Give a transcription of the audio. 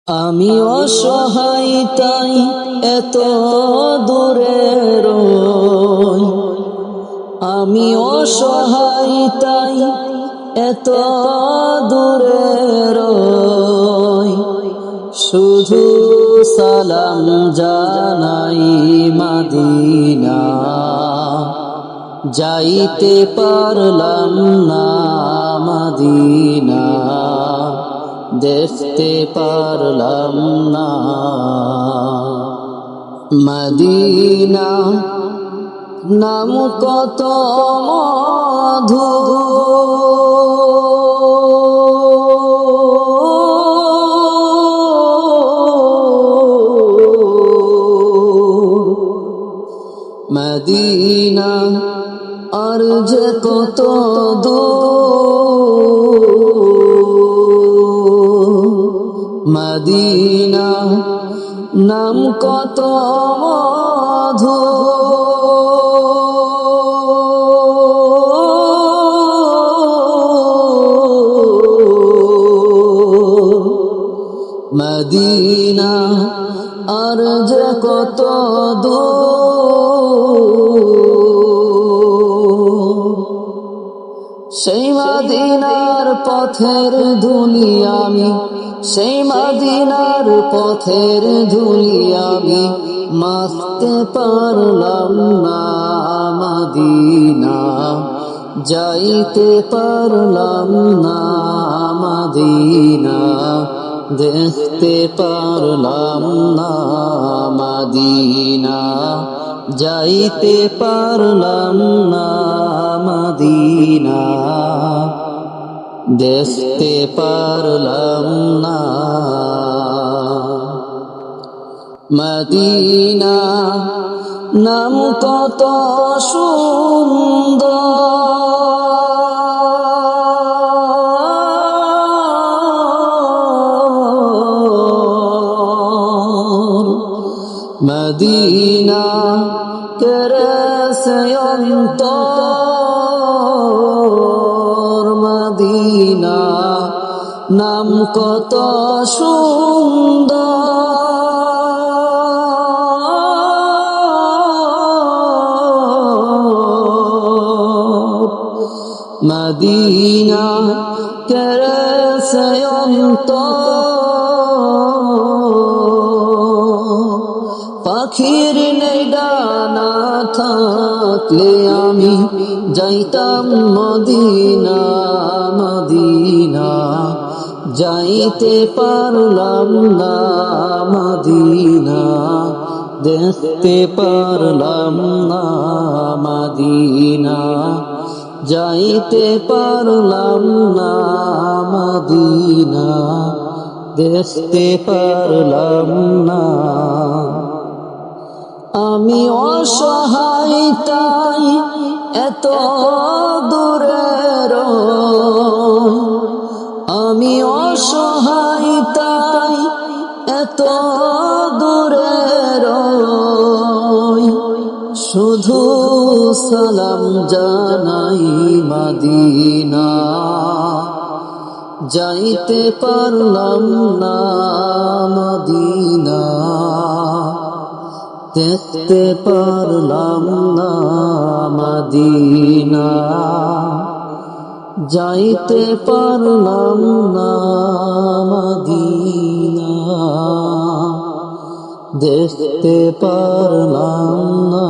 আমি অসহায় তাই এত দূরে রই, আমি অসহায় তাই এত দূরে রই। শুধু সালাম জানাই মদিনা, যাইতে পারলাম না মদিনা, দেখতে পারলাম না মদিনা। নাম কত মধু, মদিনা আর যে কত মদিনা। নাম কত মধু, মদিনা আর যে কত সেই মদিনার পথের ধুলি আমি, সেই মদিনার পথের ধুলি আমি, মাখতে পারলাম না মদিনা, যাইতে পারলাম না মদিনা, দেখতে পারলাম না মদিনা, যাইতে পারলাম না মদিনা, দেখতে পারলাম না মদিনা। নাম কত সুন্দর, মদিনা কেরেছে অন্তর, মদিনা নাম কত সুন্দর, মদিনা কেরেছে অন্তর। পাখির নেই ডানা থাকলে আমি যাইতাম মদিনা, মদিনা যাইতে পারলাম না মদিনা, দেখতে পারলাম না মদিনা, যাইতে পারলাম না মদিনা, দেখতে পারলাম না। আমি অসহায় তাই এত দূরে রই, আমি অসহায় তাই এত দূরে রই। শুধু সালাম জানাই মদিনা, যাইতে পারলাম না মদিনা, দেখতে পারলাম না মদিনা, যাইতে পারলাম না মদিনা, দেখতে পারলাম না।